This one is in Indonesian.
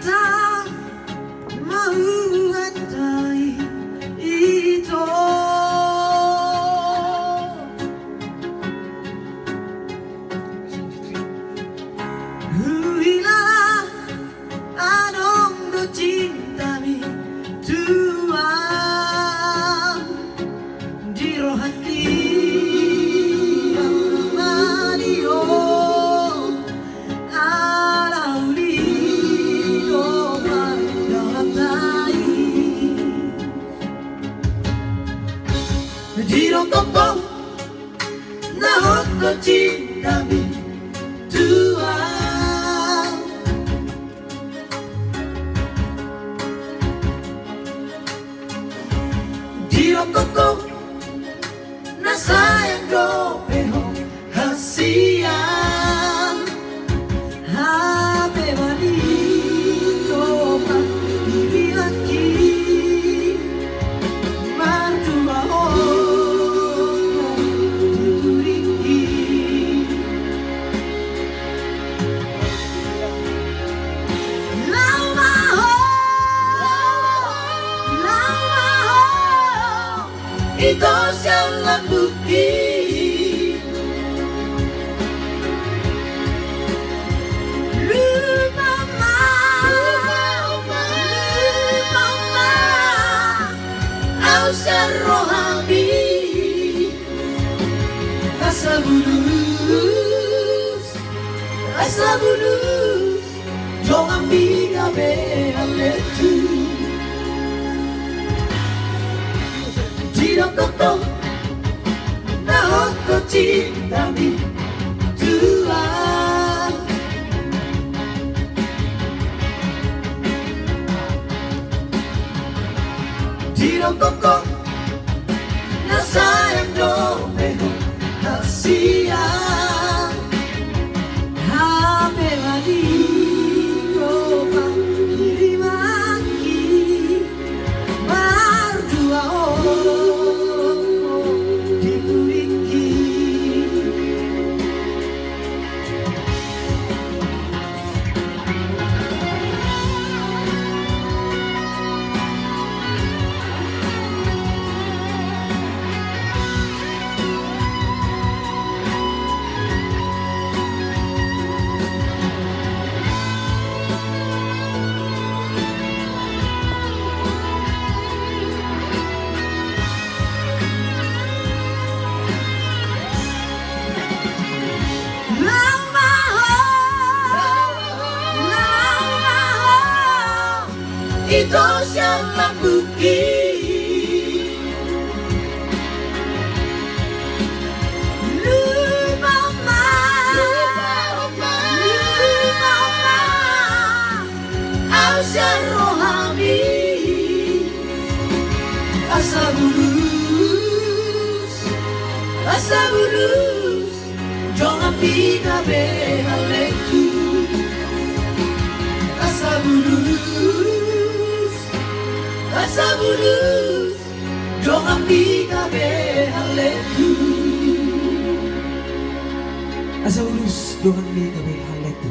た舞えたい糸Huilah anong do cintami tuang di roh hati yang madio alauli do margatai di roh koko na do cintami tuang Dio koko na sayang do peho hasia habe malito pa ibilaki martua o turiki Ito siyang bukit Lumama Au sa rohami Asa bulus Jong amiga be aletu Dio koko na hoko cintami tuang Dio koko na sayang do meho hasia habe malito pa kirimaki berdua Ito siyang bukit Lumama Au sa rohami Asa bulus Jong amiga be aletu Asa bulus Jong amiga be aletu Asa ulus, jong amiga be aletu